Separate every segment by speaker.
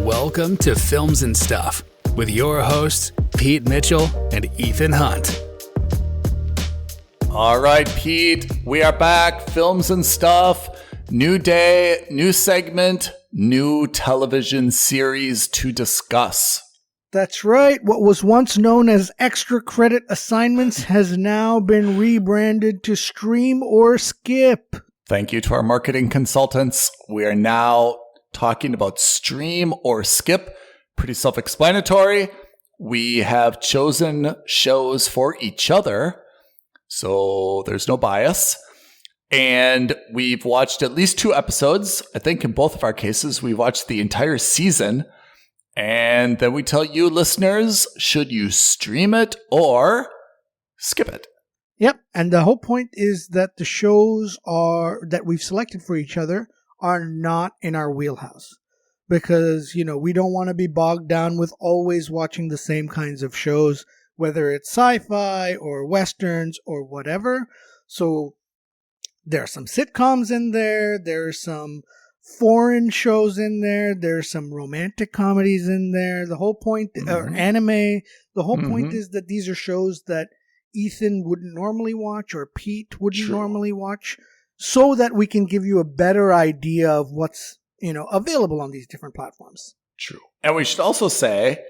Speaker 1: Welcome to Films and Stuff with your hosts, Pete Mitchell and Ethan Hunt.
Speaker 2: All right, Pete, we are back. Films and Stuff. New day, new segment, new television series to discuss.
Speaker 3: That's right. What was once known as extra credit assignments has now been rebranded to Stream or Skip.
Speaker 2: Thank you to our marketing consultants. We are now talking about Stream or Skip. Pretty self-explanatory. We have chosen shows for each other, so there's no bias. And we've watched at least 2 episodes. I think in both of our cases, we watched the entire season. And then we tell you, listeners, should you stream it or skip it?
Speaker 3: Yep. And the whole point is that the shows that we've selected for each other are not in our wheelhouse. Because, we don't want to be bogged down with always watching the same kinds of shows, whether it's sci-fi or westerns or whatever. So there are some sitcoms in there. There are some foreign shows in there. There's some romantic comedies in there. The whole point, or anime, the whole point is that these are shows that Ethan wouldn't normally watch or Pete wouldn't normally watch, so that we can give you a better idea of what's, available on these different platforms.
Speaker 2: True. And we should also say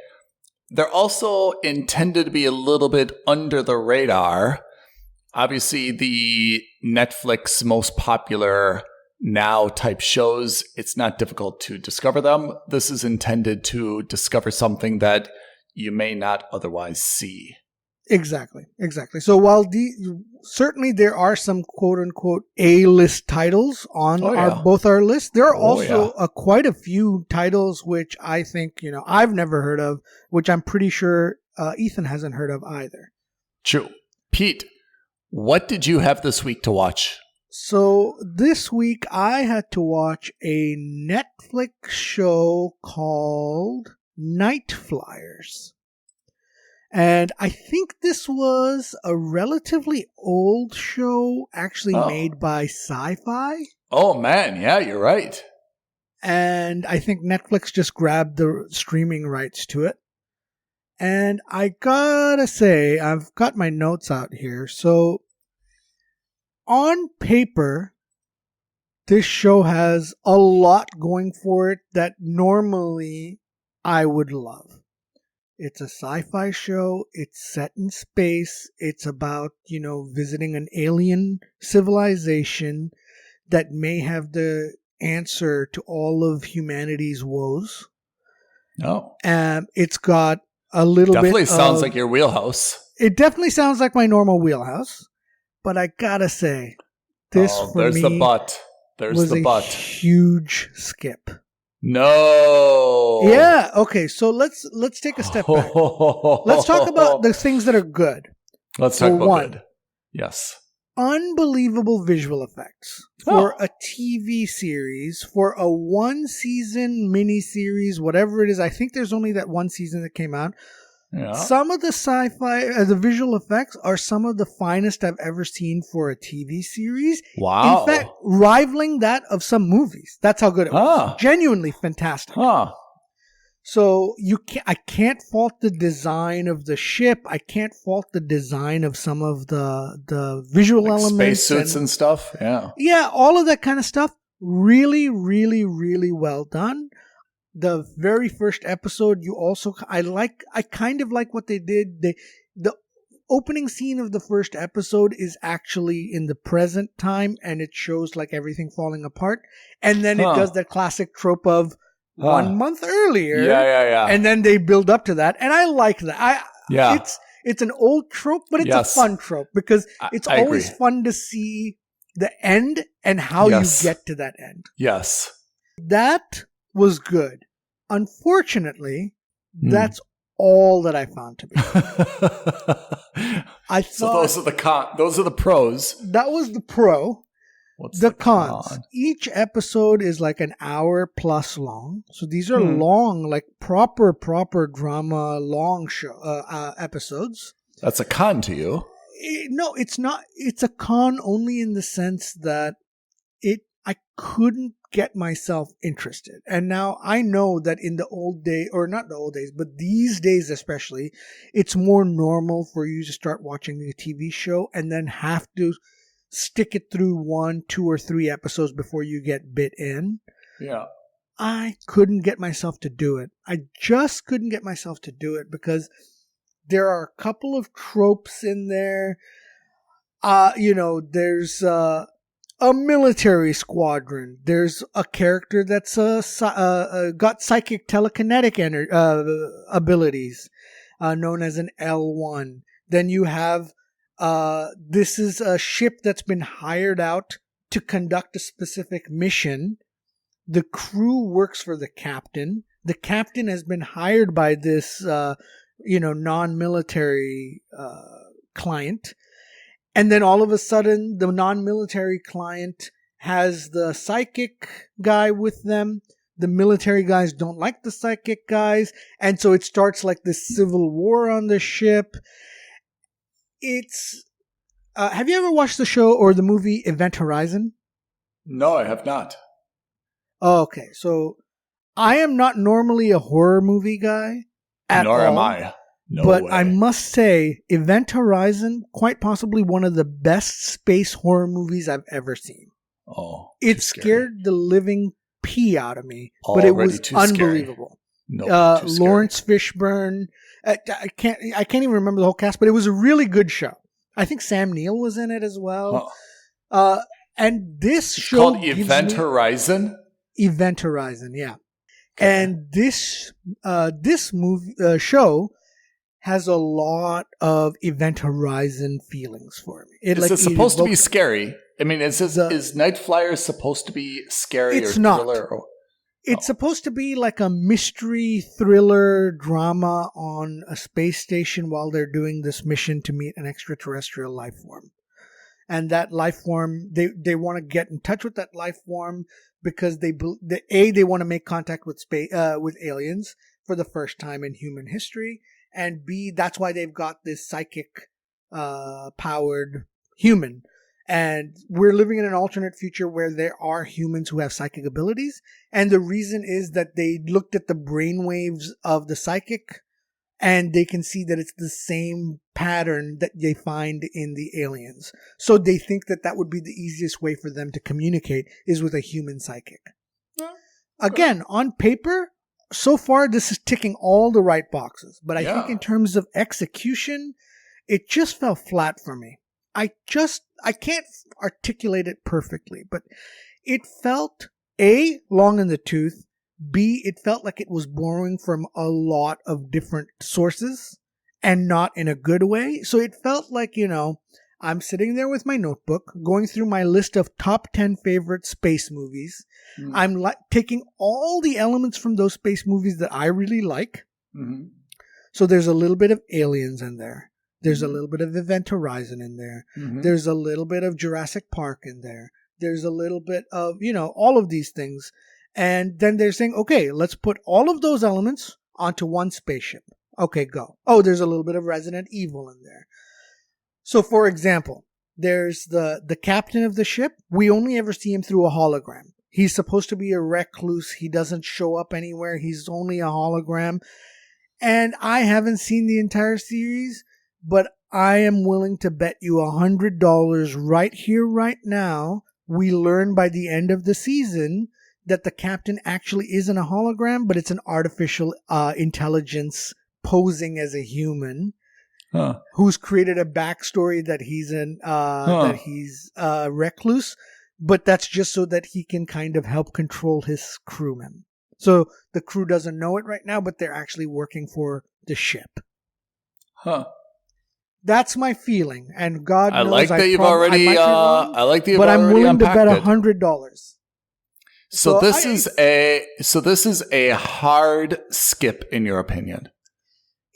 Speaker 2: they're also intended to be a little bit under the radar. Obviously, the Netflix most popular now type shows, it's not difficult to discover them. This is intended to discover something that you may not otherwise see.
Speaker 3: Exactly. So while certainly there are some quote-unquote A-list titles on both our lists, there are also quite a few titles which I think, I've never heard of, which I'm pretty sure Ethan hasn't heard of either.
Speaker 2: True. Pete, what did you have this week to watch?
Speaker 3: So this week I had to watch a Netflix show called Nightflyers. And I think this was a relatively old show, actually made by Sci-Fi.
Speaker 2: Oh, man. Yeah, you're right.
Speaker 3: And I think Netflix just grabbed the streaming rights to it. And I gotta say, I've got my notes out here. So on paper, this show has a lot going for it that normally I would love. It's a sci-fi show. It's set in space. It's about, visiting an alien civilization that may have the answer to all of humanity's woes.
Speaker 2: Oh.
Speaker 3: It's got a little
Speaker 2: definitely sounds like your wheelhouse.
Speaker 3: It definitely sounds like my normal wheelhouse. But I gotta say, this for
Speaker 2: there's
Speaker 3: me
Speaker 2: the but.
Speaker 3: was a huge skip.
Speaker 2: No.
Speaker 3: Yeah. Okay. So let's take a step back. Let's talk about the things that are good.
Speaker 2: Let's talk about good. Yes.
Speaker 3: Unbelievable visual effects for a TV series, for a 1-season miniseries, whatever it is. I think there's only that 1 season that came out. Yeah. Some of the sci-fi, the visual effects are some of the finest I've ever seen for a TV series.
Speaker 2: Wow.
Speaker 3: In fact, rivaling that of some movies. That's how good it was. Genuinely fantastic. So I can't fault the design of the ship. I can't fault the design of some of the visual elements.
Speaker 2: Spacesuits and stuff. Yeah.
Speaker 3: Yeah, all of that kind of stuff. Really, really, really well done. The very first episode, I kind of like what they did. The opening scene of the first episode is actually in the present time, and it shows like everything falling apart. And then it does that classic trope of 1 month earlier.
Speaker 2: Yeah.
Speaker 3: And then they build up to that. And I like that. It's an old trope, but it's a fun trope because it's always fun to see the end and how you get to that end.
Speaker 2: Yes.
Speaker 3: That was good. Unfortunately, that's all that I found to be.
Speaker 2: So those are the pros.
Speaker 3: That was the pro.
Speaker 2: What's
Speaker 3: the cons? Each episode is like an hour plus long. So these are long, like proper drama, long show episodes.
Speaker 2: That's a con to you.
Speaker 3: No, it's not. It's a con only in the sense that couldn't get myself interested. And now I know that in the old day, or not the old days, but these days especially, it's more normal for you to start watching the TV show and then have to stick it through 1, 2, or 3 episodes before you get bit in.
Speaker 2: Yeah.
Speaker 3: I couldn't get myself to do it. I just couldn't get myself to do it because there are a couple of tropes in there. There's a military squadron. There's a character that's got psychic telekinetic abilities, known as an L1. Then you have this is a ship that's been hired out to conduct a specific mission. The crew works for the captain. The captain has been hired by this, non-military client. And then all of a sudden, the non-military client has the psychic guy with them. The military guys don't like the psychic guys. And so it starts like this civil war on the ship. It's... have you ever watched the show or the movie Event Horizon?
Speaker 2: No, I have not.
Speaker 3: Okay, so I am not normally a horror movie guy at all.
Speaker 2: Nor am I. No
Speaker 3: but
Speaker 2: way.
Speaker 3: I must say, Event Horizon, quite possibly one of the best space horror movies I've ever seen.
Speaker 2: Oh,
Speaker 3: it scared the living pee out of me, but it was
Speaker 2: too
Speaker 3: unbelievable.
Speaker 2: No,
Speaker 3: Lawrence Fishburne. I can't even remember the whole cast, but it was a really good show. I think Sam Neill was in it as well.
Speaker 2: Huh.
Speaker 3: And this show
Speaker 2: called Event Horizon.
Speaker 3: Event Horizon, yeah.
Speaker 2: Okay.
Speaker 3: And this movie show has a lot of Event Horizon feelings for me.
Speaker 2: Is it supposed to be scary? I mean, is Nightflyers supposed to be scary or thriller?
Speaker 3: It's supposed to be like a mystery thriller drama on a space station while they're doing this mission to meet an extraterrestrial life form. And that life form, they want to get in touch with that life form because they want to make contact with with aliens for the first time in human history, and B, that's why they've got this psychic powered human. And we're living in an alternate future where there are humans who have psychic abilities, and the reason is that they looked at the brainwaves of the psychic, and they can see that it's the same pattern that they find in the aliens. So they think that would be the easiest way for them to communicate is with a human psychic. Again, on paper, so far this is ticking all the right boxes. But I think in terms of execution, it just fell flat for me. I can't articulate it perfectly, but it felt A, long in the tooth, B, it felt like it was borrowing from a lot of different sources and not in a good way. So it felt like, I'm sitting there with my notebook, going through my list of top 10 favorite space movies. Mm-hmm. I'm taking all the elements from those space movies that I really like. Mm-hmm. So there's a little bit of Aliens in there. There's a little bit of Event Horizon in there. Mm-hmm. There's a little bit of Jurassic Park in there. There's a little bit of, all of these things. And then they're saying, okay, let's put all of those elements onto one spaceship. Okay, go. Oh, there's a little bit of Resident Evil in there. So, for example, there's the captain of the ship. We only ever see him through a hologram. He's supposed to be a recluse. He doesn't show up anywhere. He's only a hologram. And I haven't seen the entire series, but I am willing to bet you $100 right here, right now. We learn by the end of the season that the captain actually isn't a hologram, but it's an artificial intelligence posing as a human who's created a backstory that he's a recluse, but that's just so that he can kind of help control his crewmen. So the crew doesn't know it right now, but they're actually working for the ship. That's my feeling, and God knows I like that you've already. I like that you've already. But I'm willing to bet $100.
Speaker 2: So this is a hard skip, in your opinion.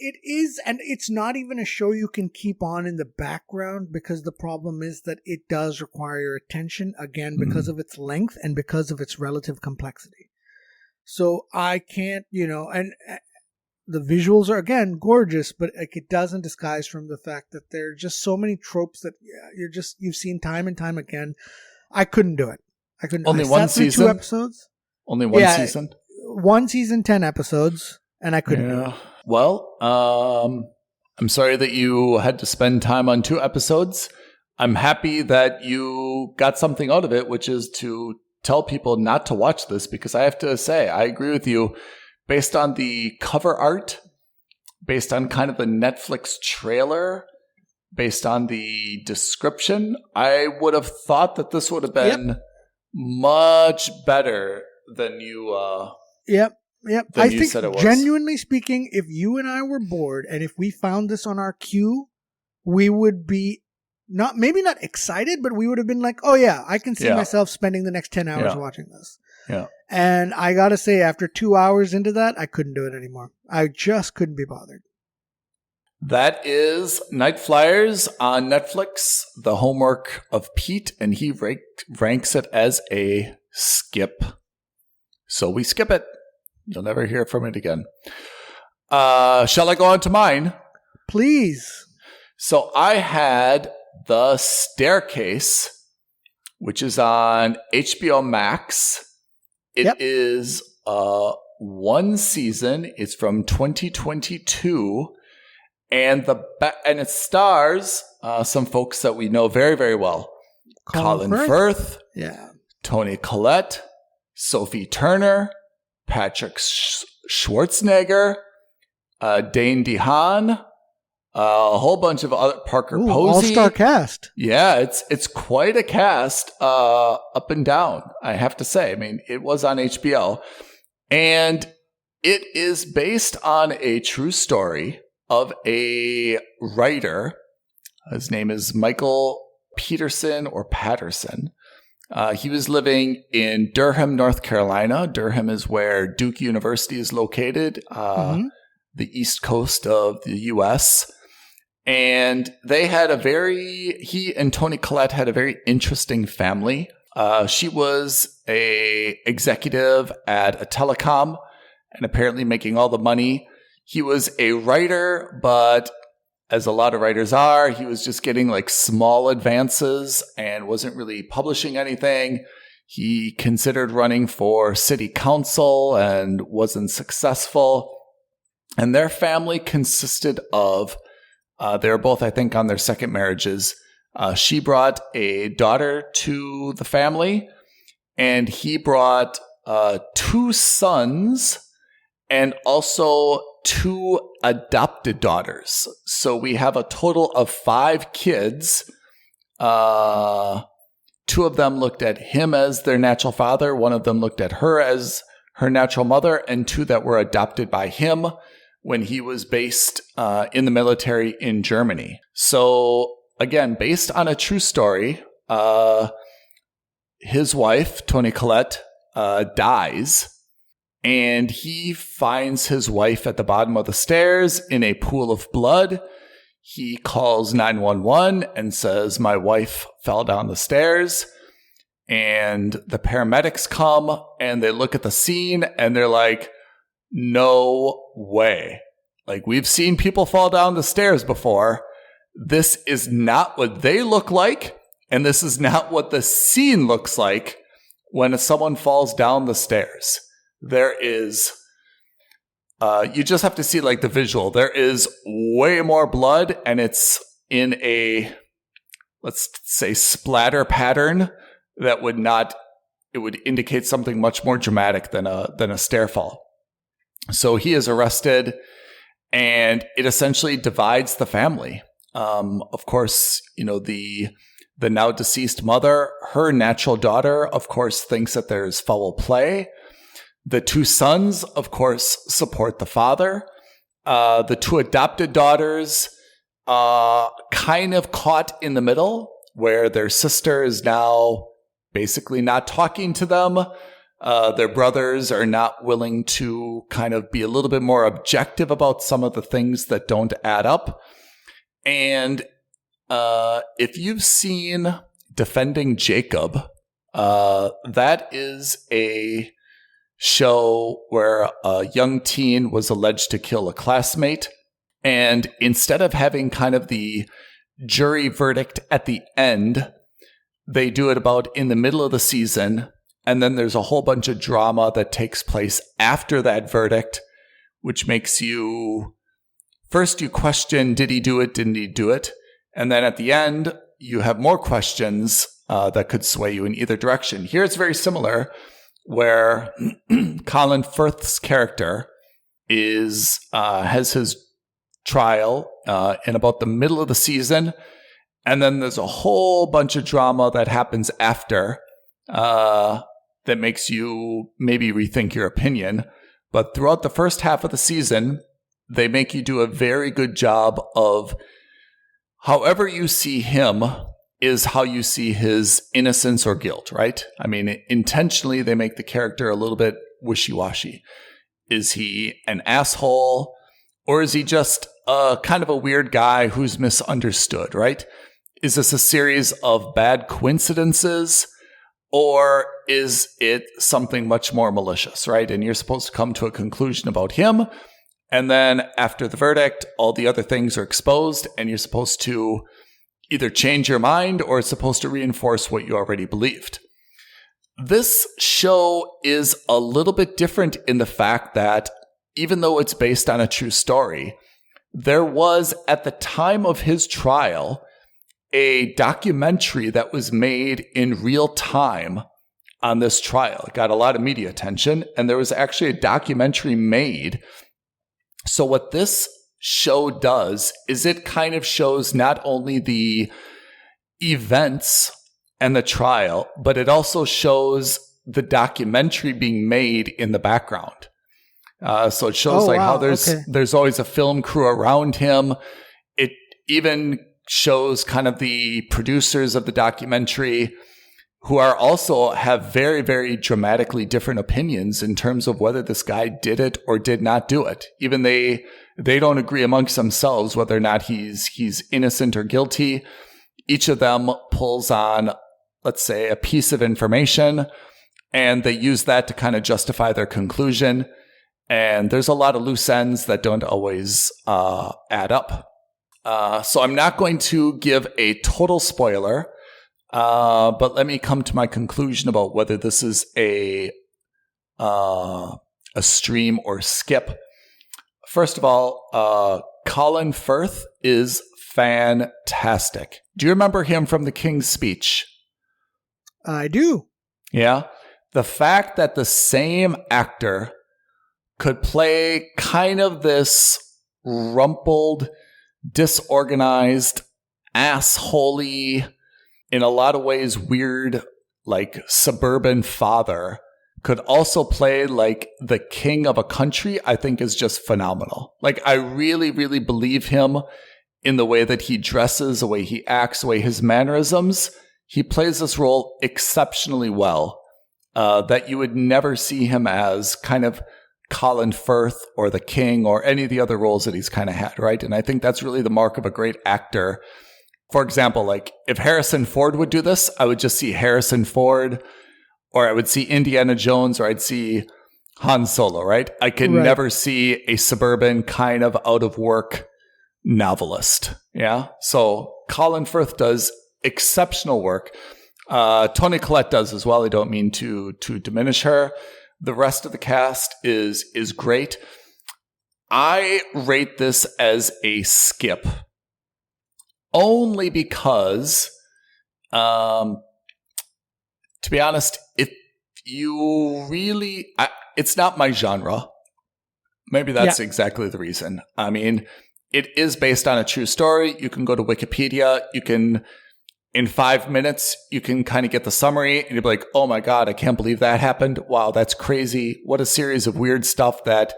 Speaker 3: It is, and it's not even a show you can keep on in the background because the problem is that it does require your attention, again, because of its length and because of its relative complexity. So I can't, and the visuals are, again, gorgeous, but it doesn't disguise from the fact that there are just so many tropes that you've seen time and time again. I couldn't do it. I couldn't.
Speaker 2: Only
Speaker 3: I
Speaker 2: one
Speaker 3: sat through
Speaker 2: season?
Speaker 3: 2 episodes.
Speaker 2: Only one
Speaker 3: Yeah.
Speaker 2: season?
Speaker 3: 1 season, 10 episodes, and I couldn't.
Speaker 2: Yeah. Well, I'm sorry that you had to spend time on 2 episodes. I'm happy that you got something out of it, which is to tell people not to watch this, because I have to say, I agree with you. Based on the cover art, based on kind of the Netflix trailer, based on the description, I would have thought that this would have been much better than you
Speaker 3: Yep.
Speaker 2: than
Speaker 3: I
Speaker 2: you
Speaker 3: think,
Speaker 2: said it was.
Speaker 3: genuinely speaking, if you and I were bored and if we found this on our queue, we would be maybe not excited, but we would have been like, oh yeah, I can see myself spending the next 10 hours watching this.
Speaker 2: Yeah.
Speaker 3: And I gotta say, after 2 hours into that, I couldn't do it anymore. I just couldn't be bothered.
Speaker 2: That is Nightflyers on Netflix, the homework of Pete, and he ranks it as a skip. So we skip it. You'll never hear from it again. Shall I go on to mine?
Speaker 3: Please.
Speaker 2: So I had The Staircase, which is on HBO Max. It is 1 season. It's from 2022. And it stars some folks that we know very, very well. Colin Firth.
Speaker 3: Yeah.
Speaker 2: Toni Collette. Sophie Turner. Patrick Schwarzenegger. Dane DeHaan. A whole bunch of other Parker Posey.
Speaker 3: All-star cast.
Speaker 2: Yeah, it's quite a cast up and down, I have to say. I mean, it was on HBO. And it is based on a true story of a writer. His name is Michael Peterson or Patterson. He was living in Durham, North Carolina. Durham is where Duke University is located, the east coast of the U.S. And he and Toni Collette had a very interesting family. She was a executive at a telecom and apparently making all the money. He was a writer, but as a lot of writers are, he was just getting like small advances and wasn't really publishing anything. He considered running for city council and wasn't successful. And their family consisted of, they were both, I think, on their second marriages. She brought a daughter to the family, and he brought 2 sons and also 2 adopted daughters. So we have a total of 5 kids. 2 of them looked at him as their natural father. 1 of them looked at her as her natural mother, and 2 that were adopted by him when he was based in the military in Germany. So again, based on a true story, his wife, Toni Collette, dies. And he finds his wife at the bottom of the stairs in a pool of blood. He calls 911 and says, my wife fell down the stairs. And the paramedics come and they look at the scene and they're like, no way. Like, we've seen people fall down the stairs before. This is not what they look like. And this is not what the scene looks like when someone falls down the stairs. There is, you just have to see like the visual. There is way more blood, and it's in a, let's say, splatter pattern that it would indicate something much more dramatic than a stair fall. So he is arrested, and it essentially divides the family. Of course, the now deceased mother, her natural daughter, of course, thinks that there's foul play. The 2 sons, of course, support the father. The 2 adopted daughters, kind of caught in the middle, where their sister is now basically not talking to them. Their brothers are not willing to kind of be a little bit more objective about some of the things that don't add up. And if you've seen Defending Jacob, that is a show where a young teen was alleged to kill a classmate. And instead of having kind of the jury verdict at the end, they do it about in the middle of the season. And then there's a whole bunch of drama that takes place after that verdict, which makes you, first you question, did he do it? Didn't he do it? And then at the end, you have more questions that could sway you in either direction. Here it's very similar, where Colin Firth's character has his trial in about the middle of the season, and then there's a whole bunch of drama that happens after that makes you maybe rethink your opinion. But throughout the first half of the season, they make you do a very good job of however you see him is how you see his innocence or guilt, right? I mean, intentionally, they make the character a little bit wishy-washy. Is he an asshole, or is he just kind of a weird guy who's misunderstood, right? Is this a series of bad coincidences, or is it something much more malicious, right? And you're supposed to come to a conclusion about him, and then after the verdict, all the other things are exposed, and you're supposed to either change your mind or it's supposed to reinforce what you already believed. This show is a little bit different in the fact that even though it's based on a true story, there was, at the time of his trial, a documentary that was made in real time on this trial. It got a lot of media attention, and there was actually a documentary made. So what this show does is it kind of shows not only the events and the trial, but it also shows the documentary being made in the background. So it shows how there's always a film crew around him. It even shows kind of the producers of the documentary, who are also have very, very dramatically different opinions in terms of whether this guy did it or did not do it. Even they don't agree amongst themselves whether or not he's innocent or guilty. Each of them pulls on, let's say, a piece of information, and they use that to kind of justify their conclusion. And there's a lot of loose ends that don't always add up. So I'm not going to give a total spoiler, but let me come to my conclusion about whether this is a stream or skip. First of all, Colin Firth is fantastic. Do you remember him from The King's Speech?
Speaker 3: I do.
Speaker 2: Yeah. The fact that the same actor could play kind of this rumpled, disorganized, assholey, in a lot of ways weird, like suburban father, could also play like the king of a country, I think is just phenomenal. Like, I really, really believe him in the way that he dresses, the way he acts, the way his mannerisms. He plays this role exceptionally well, that you would never see him as kind of Colin Firth or the King or any of the other roles that he's kind of had, right? And I think that's really the mark of a great actor. For example, like if Harrison Ford would do this, I would just see Harrison Ford, or I would see Indiana Jones, or I'd see Han Solo, right? I could never see a suburban kind of out of work novelist. Yeah. So Colin Firth does exceptional work. Toni Collette does as well. I don't mean to diminish her. The rest of the cast is great. I rate this as a skip only because, to be honest, if you really, it's not my genre. Maybe that's exactly the reason. I mean, it is based on a true story. You can go to Wikipedia. You can, in 5 minutes, you can kind of get the summary and you'll be like, oh my God, I can't believe that happened. Wow, that's crazy. What a series of weird stuff that,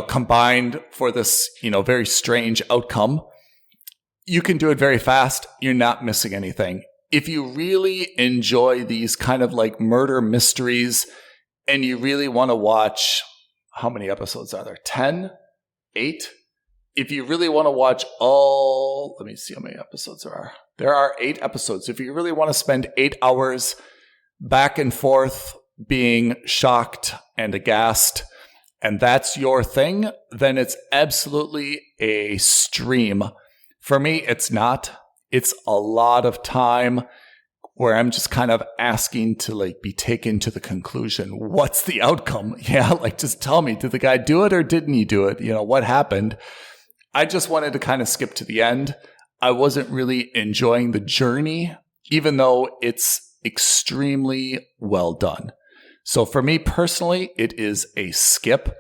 Speaker 2: combined for this, very strange outcome. You can do it very fast. You're not missing anything. If you really enjoy these kind of like murder mysteries and you really want to watch, how many episodes are there? 10? 8? If you really want to watch let me see how many episodes there are. There are 8 episodes. If you really want to spend 8 hours back and forth being shocked and aghast, and that's your thing, then it's absolutely a stream. For me, it's not. It's a lot of time where I'm just kind of asking to like be taken to the conclusion. What's the outcome? Yeah, like just tell me, did the guy do it or didn't he do it? You know, what happened? I just wanted to kind of skip to the end. I wasn't really enjoying the journey, even though it's extremely well done. So for me personally, it is a skip.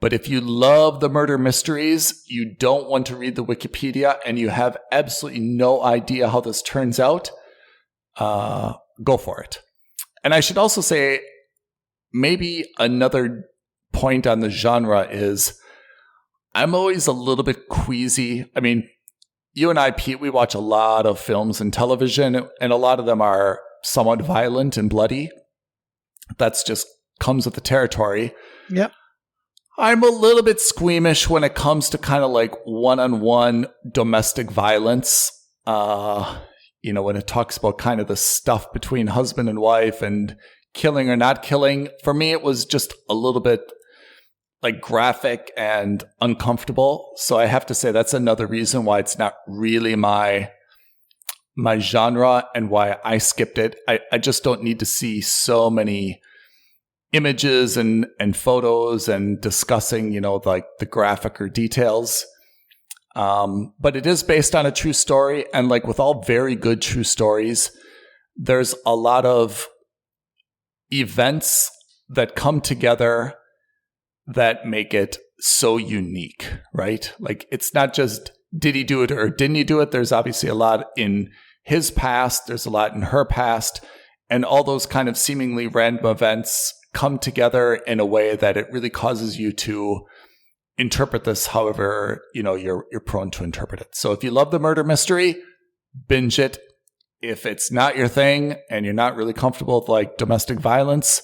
Speaker 2: But if you love the murder mysteries, you don't want to read the Wikipedia, and you have absolutely no idea how this turns out, go for it. And I should also say, maybe another point on the genre is I'm always a little bit queasy. I mean, you and I, Pete, we watch a lot of films and television, and a lot of them are somewhat violent and bloody. That's just comes with the territory.
Speaker 3: Yep.
Speaker 2: I'm a little bit squeamish when it comes to kind of like one-on-one domestic violence. You know, when it talks about kind of the stuff between husband and wife and killing or not killing. For me, it was just a little bit like graphic and uncomfortable. So I have to say that's another reason why it's not really my genre and why I skipped it. I just don't need to see so many images and photos and discussing, you know, like the graphic or details. But it is based on a true story. And like with all very good true stories, there's a lot of events that come together that make it so unique, right? Like it's not just did he do it or didn't he do it? There's obviously a lot in his past. There's a lot in her past. And all those kind of seemingly random events come together in a way that it really causes you to interpret this however, you know, you're prone to interpret it. So if you love the murder mystery, binge it. If it's not your thing and you're not really comfortable with like domestic violence,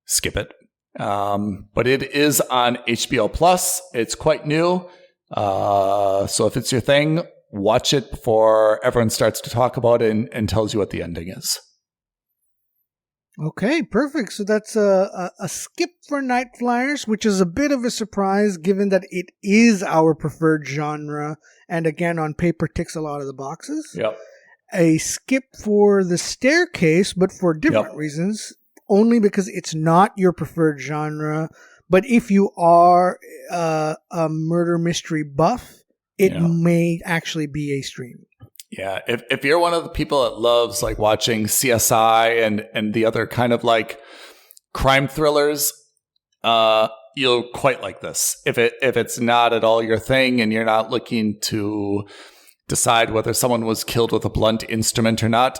Speaker 2: skip it. But it is on HBO Plus. It's quite new. So if it's your thing, watch it before everyone starts to talk about it and tells you what the ending is.
Speaker 3: Okay, perfect. So that's a skip for Nightflyers, which is a bit of a surprise given that it is our preferred genre. And again, on paper, ticks a lot of the boxes.
Speaker 2: Yep.
Speaker 3: A skip for The Staircase, but for different reasons, only because it's not your preferred genre. But if you are a murder mystery buff, it may actually be a stream.
Speaker 2: Yeah, if you're one of the people that loves like watching CSI and the other kind of like crime thrillers, you'll quite like this. If it's not at all your thing and you're not looking to decide whether someone was killed with a blunt instrument or not,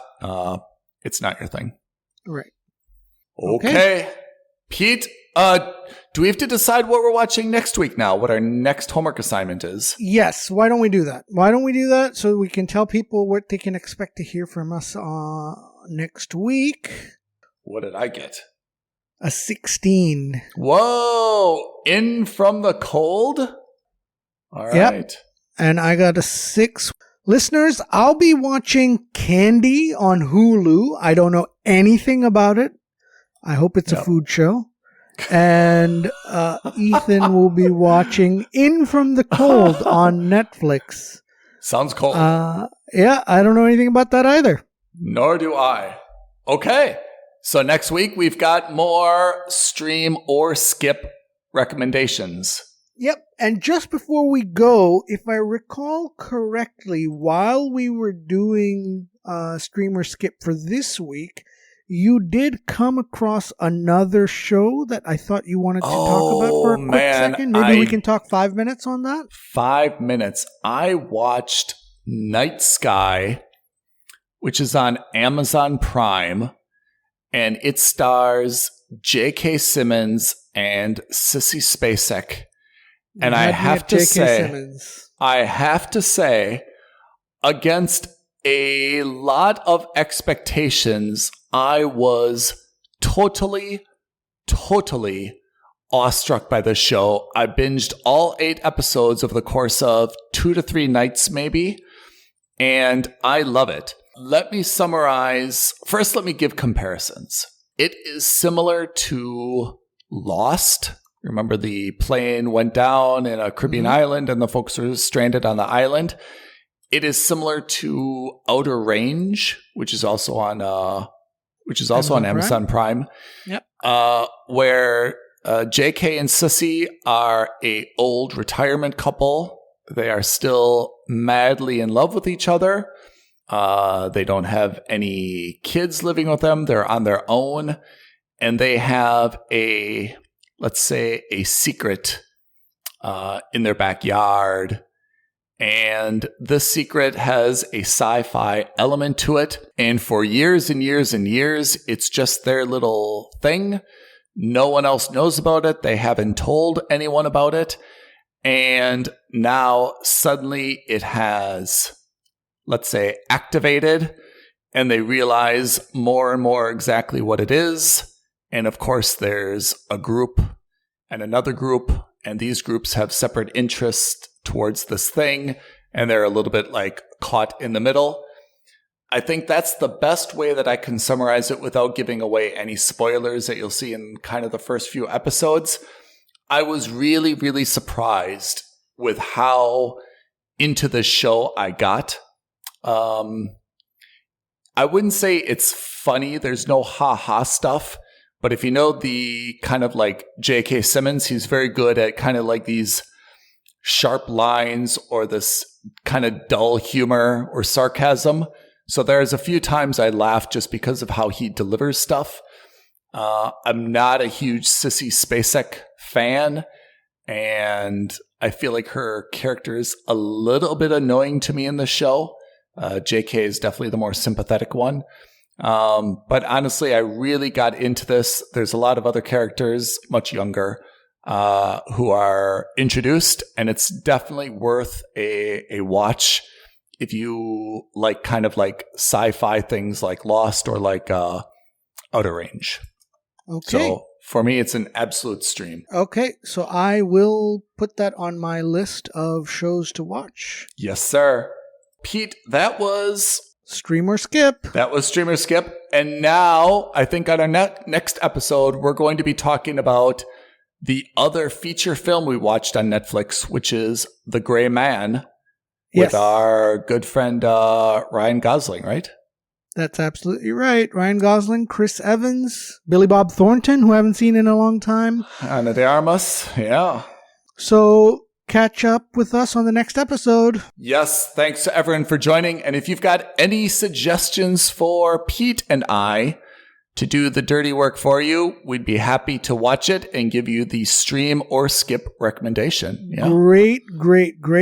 Speaker 2: it's not your thing.
Speaker 3: Right.
Speaker 2: Okay. Pete, do we have to decide what we're watching next week now? What our next homework assignment is?
Speaker 3: Yes. Why don't we do that? Why don't we do that so we can tell people what they can expect to hear from us next week?
Speaker 2: What did I get?
Speaker 3: A 16.
Speaker 2: Whoa! In from the cold? All right.
Speaker 3: Yep. And I got a 6. Listeners, I'll be watching Candy on Hulu. I don't know anything about it. I hope it's a food show. And Ethan will be watching In From the Cold on Netflix.
Speaker 2: Sounds cold.
Speaker 3: Yeah, I don't know anything about that either.
Speaker 2: Nor do I. Okay. So next week, we've got more stream or skip recommendations.
Speaker 3: Yep. And just before we go, if I recall correctly, while we were doing stream or skip for this week, you did come across another show that I thought you wanted to talk about for a quick second. Maybe we can talk 5 minutes on that?
Speaker 2: 5 minutes. I watched Night Sky, which is on Amazon Prime, and it stars J.K. Simmons and Sissy Spacek. And I have to say, against a lot of expectations, I was totally awestruck by this show. I binged all 8 episodes over the course of 2 to 3 nights, maybe, and I love it. Let me summarize. First, let me give comparisons. It is similar to Lost. Remember, the plane went down in a Caribbean island and the folks were stranded on the island. It is similar to Outer Range, which is also on Amazon Prime.
Speaker 3: Yep.
Speaker 2: Where JK and Sissy are a old retirement couple. They are still madly in love with each other. They don't have any kids living with them. They're on their own. And they have let's say, a secret in their backyard. And this secret has a sci-fi element to it. And for years and years and years, it's just their little thing. No one else knows about it. They haven't told anyone about it. And now suddenly it has, let's say, activated. And they realize more and more exactly what it is. And of course, there's a group and another group. And these groups have separate interests towards this thing, and they're a little bit like caught in the middle. I think that's the best way that I can summarize it without giving away any spoilers that you'll see in kind of the first few episodes. I was really, really surprised with how into the show I got. I wouldn't say it's funny. There's no ha-ha stuff. But if you know the kind of like J.K. Simmons, he's very good at kind of like these sharp lines or this kind of dull humor or sarcasm. So there's a few times I laughed just because of how he delivers stuff. I'm not a huge Sissy Spacek fan, and I feel like her character is a little bit annoying to me in the show. JK is definitely the more sympathetic one. But honestly, I really got into this. There's a lot of other characters, much younger, who are introduced, and it's definitely worth a watch if you like kind of like sci-fi things like Lost or like Outer Range.
Speaker 3: Okay.
Speaker 2: So for me, it's an absolute stream.
Speaker 3: Okay, so I will put that on my list of shows to watch.
Speaker 2: Yes, sir. Pete, that was
Speaker 3: Stream or Skip.
Speaker 2: That was Stream or Skip. And now I think on our next episode, we're going to be talking about the other feature film we watched on Netflix, which is The Gray Man, with our good friend Ryan Gosling, right?
Speaker 3: That's absolutely right. Ryan Gosling, Chris Evans, Billy Bob Thornton, who I haven't seen in a long time.
Speaker 2: Ana de Armas, yeah.
Speaker 3: So catch up with us on the next episode.
Speaker 2: Yes, thanks to everyone for joining. And if you've got any suggestions for Pete and I to do the dirty work for you, we'd be happy to watch it and give you the stream or skip recommendation. Yeah.
Speaker 3: Great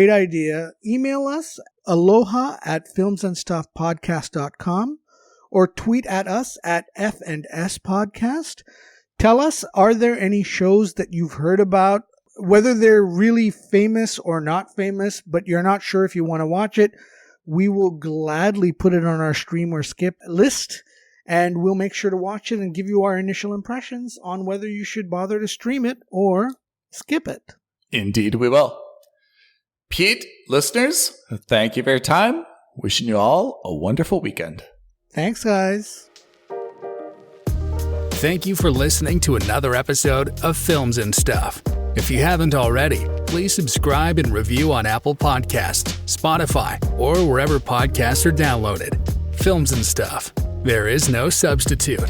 Speaker 3: idea. Email us aloha@filmsandstuffpodcast.com or tweet at us at F&S Podcast. Tell us, are there any shows that you've heard about, whether they're really famous or not famous, but you're not sure if you want to watch it? We will gladly put it on our stream or skip list, and we'll make sure to watch it and give you our initial impressions on whether you should bother to stream it or skip it.
Speaker 2: Indeed, we will. Pete, listeners, thank you for your time. Wishing you all a wonderful weekend.
Speaker 3: Thanks, guys.
Speaker 1: Thank you for listening to another episode of Films and Stuff. If you haven't already, please subscribe and review on Apple Podcasts, Spotify, or wherever podcasts are downloaded. Films and Stuff. There is no substitute.